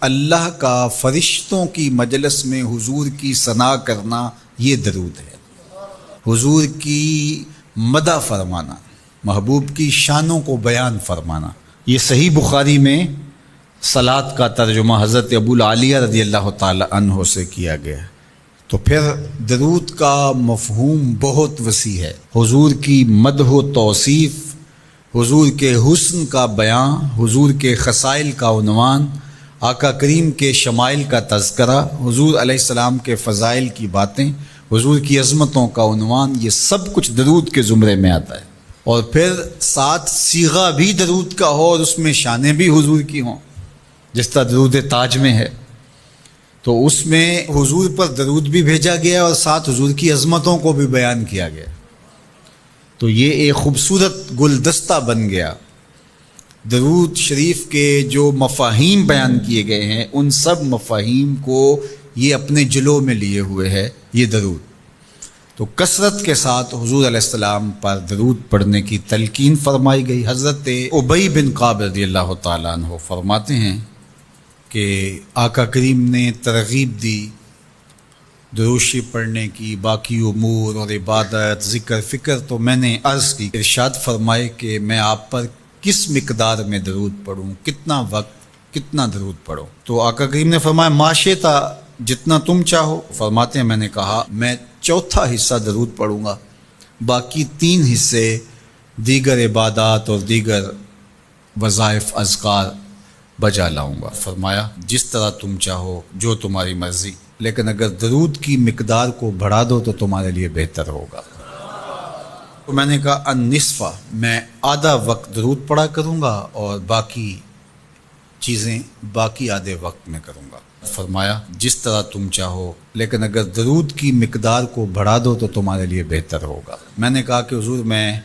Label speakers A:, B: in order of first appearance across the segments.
A: اللہ کا فرشتوں کی مجلس میں حضور کی ثنا کرنا یہ درود ہے، حضور کی مدح فرمانا، محبوب کی شانوں کو بیان فرمانا۔ یہ صحیح بخاری میں صلاۃ کا ترجمہ حضرت ابو العالیہ رضی اللہ تعالی عنہ سے کیا گیا ہے۔ تو پھر درود کا مفہوم بہت وسیع ہے، حضور کی مدح و توصیف، حضور کے حسن کا بیان، حضور کے خصائل کا عنوان، آقا کریم کے شمائل کا تذکرہ، حضور علیہ السلام کے فضائل کی باتیں، حضور کی عظمتوں کا عنوان، یہ سب کچھ درود کے زمرے میں آتا ہے۔ اور پھر ساتھ صیغہ بھی درود کا ہو اور اس میں شانیں بھی حضور کی ہوں، جس طرح درود تاج میں ہے، تو اس میں حضور پر درود بھی بھیجا گیا اور ساتھ حضور کی عظمتوں کو بھی بیان کیا گیا۔ تو یہ ایک خوبصورت گلدستہ بن گیا۔ درود شریف کے جو مفاہیم بیان کیے گئے ہیں، ان سب مفاہیم کو یہ اپنے جلو میں لیے ہوئے ہے یہ درود۔ تو کثرت کے ساتھ حضور علیہ السلام پر درود پڑھنے کی تلقین فرمائی گئی۔ حضرت ابی بن کعب رضی اللہ تعالیٰ عنہ فرماتے ہیں کہ آقا کریم نے ترغیب دی درود شریف پڑھنے کی، باقی امور اور عبادت، ذکر فکر، تو میں نے عرض کی، ارشاد فرمائے کہ میں آپ پر کس مقدار میں درود پڑھوں، کتنا وقت، کتنا درود پڑھوں؟ تو آقا کریم نے فرمایا ماشیتا، جتنا تم چاہو۔ فرماتے ہیں میں نے کہا میں چوتھا حصہ درود پڑھوں گا، باقی 3 حصے دیگر عبادات اور دیگر وظائف اذکار بجا لاؤں گا۔ فرمایا جس طرح تم چاہو، جو تمہاری مرضی، لیکن اگر درود کی مقدار کو بڑھا دو تو تمہارے لیے بہتر ہوگا۔ تو میں نے کہا النصفہ، میں آدھا وقت درود پڑھا کروں گا اور باقی چیزیں باقی آدھے وقت میں کروں گا۔ فرمایا جس طرح تم چاہو، لیکن اگر درود کی مقدار کو بڑھا دو تو تمہارے لیے بہتر ہوگا۔ میں نے کہا کہ حضور میں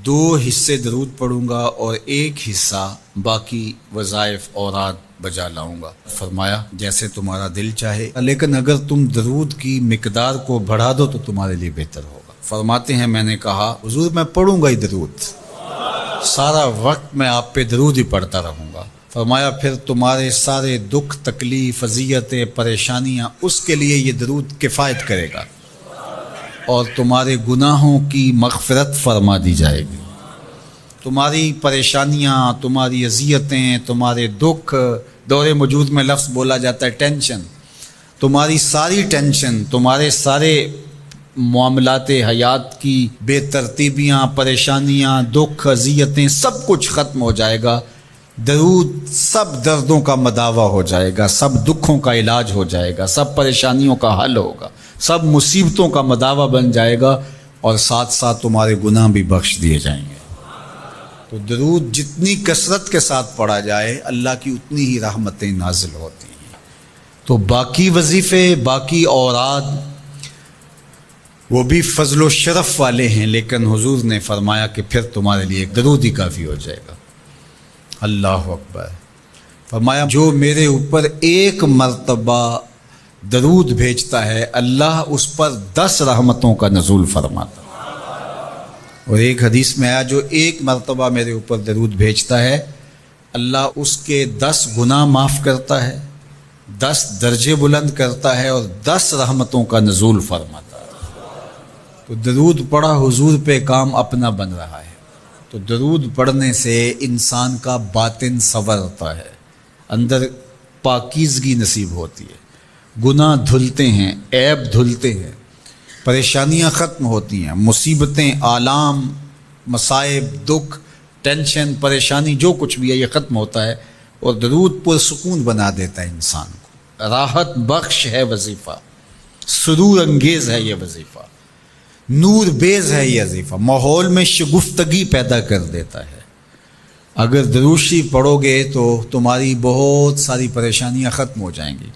A: 2 حصے درود پڑھوں گا اور 1 حصہ باقی وظائف اوراد بجا لاؤں گا۔ فرمایا جیسے تمہارا دل چاہے، لیکن اگر تم درود کی مقدار کو بڑھا دو تو تمہارے لیے بہتر ہوگا۔ فرماتے ہیں میں نے کہا حضور میں پڑھوں گا ہی درود، سارا وقت میں آپ پہ درود ہی پڑھتا رہوں گا۔ فرمایا پھر تمہارے سارے دکھ، تکلیف، اذیتیں، پریشانیاں، اس کے لیے یہ درود کفایت کرے گا اور تمہارے گناہوں کی مغفرت فرما دی جائے گی۔ تمہاری پریشانیاں، تمہاری اذیتیں، تمہارے دکھ، دور موجود میں لفظ بولا جاتا ہے ٹینشن، تمہاری ساری ٹینشن، تمہارے سارے معاملات حیات کی بے ترتیبیاں، پریشانیاں، دکھ، اذیتیں، سب کچھ ختم ہو جائے گا۔ درود سب دردوں کا مداوع ہو جائے گا، سب دکھوں کا علاج ہو جائے گا، سب پریشانیوں کا حل ہوگا، سب مصیبتوں کا مداوع بن جائے گا، اور ساتھ ساتھ تمہارے گناہ بھی بخش دیے جائیں گے۔ تو درود جتنی کثرت کے ساتھ پڑھا جائے، اللہ کی اتنی ہی رحمتیں نازل ہوتی ہیں۔ تو باقی وظیفے، باقی اوراد، وہ بھی فضل و شرف والے ہیں، لیکن حضور نے فرمایا کہ پھر تمہارے لیے ایک درود ہی کافی ہو جائے گا۔ اللہ اکبر۔ فرمایا جو میرے اوپر 1 مرتبہ درود بھیجتا ہے، اللہ اس پر 10 رحمتوں کا نزول فرماتا ہے۔ اور ایک حدیث میں آیا جو 1 مرتبہ میرے اوپر درود بھیجتا ہے، اللہ اس کے 10 گناہ معاف کرتا ہے، 10 درجے بلند کرتا ہے اور 10 رحمتوں کا نزول فرماتا ہے۔ تو درود پڑھا حضور پہ کام اپنا بن رہا ہے۔ تو درود پڑھنے سے انسان کا باطن سنورتا ہے، اندر پاکیزگی نصیب ہوتی ہے، گناہ دھلتے ہیں، عیب دھلتے ہیں، پریشانیاں ختم ہوتی ہیں، مصیبتیں، آلام، مصائب، دکھ، ٹینشن، پریشانی، جو کچھ بھی ہے یہ ختم ہوتا ہے، اور درود پرسکون بنا دیتا ہے انسان کو۔ راحت بخش ہے وظیفہ، سرور انگیز ہے یہ وظیفہ، نور بیز ہے یہ وظیفہ، ماحول میں شگفتگی پیدا کر دیتا ہے۔ اگر درود شریف پڑھو گے تو تمہاری بہت ساری پریشانیاں ختم ہو جائیں گی،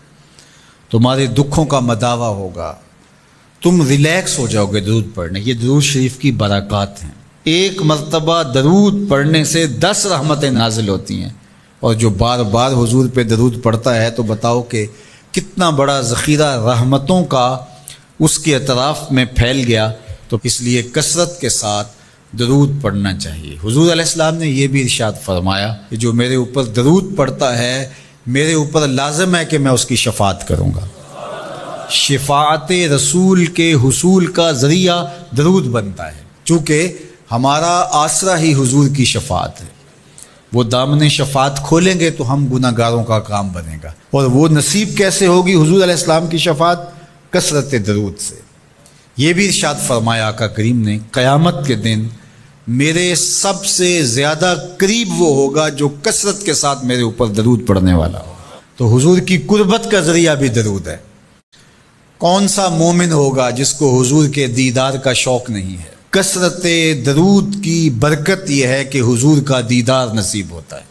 A: تمہارے دکھوں کا مداوع ہوگا، تم ریلیکس ہو جاؤ گے درود پڑھنے۔ یہ درود شریف کی برکات ہیں۔ 1 مرتبہ درود پڑھنے سے 10 رحمتیں نازل ہوتی ہیں، اور جو بار بار حضور پہ درود پڑھتا ہے تو بتاؤ کہ کتنا بڑا ذخیرہ رحمتوں کا اس کے اطراف میں پھیل گیا۔ تو اس لیے کثرت کے ساتھ درود پڑھنا چاہیے۔ حضور علیہ السلام نے یہ بھی ارشاد فرمایا کہ جو میرے اوپر درود پڑھتا ہے، میرے اوپر لازم ہے کہ میں اس کی شفاعت کروں گا۔ شفاعت رسول کے حصول کا ذریعہ درود بنتا ہے، چونکہ ہمارا آسرا ہی حضور کی شفاعت ہے۔ وہ دامن شفاعت کھولیں گے تو ہم گناہ گاروں کا کام بنے گا، اور وہ نصیب کیسے ہوگی حضور علیہ السلام کی شفاعت؟ کثرت درود سے۔ یہ بھی ارشاد فرمایا آقا کریم نے، قیامت کے دن میرے سب سے زیادہ قریب وہ ہوگا جو کثرت کے ساتھ میرے اوپر درود پڑھنے والا ہوگا۔ تو حضور کی قربت کا ذریعہ بھی درود ہے۔ کون سا مومن ہوگا جس کو حضور کے دیدار کا شوق نہیں ہے؟ کثرت درود کی برکت یہ ہے کہ حضور کا دیدار نصیب ہوتا ہے۔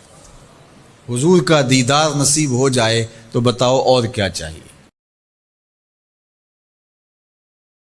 A: حضور کا دیدار نصیب ہو جائے تو بتاؤ اور کیا چاہیے؟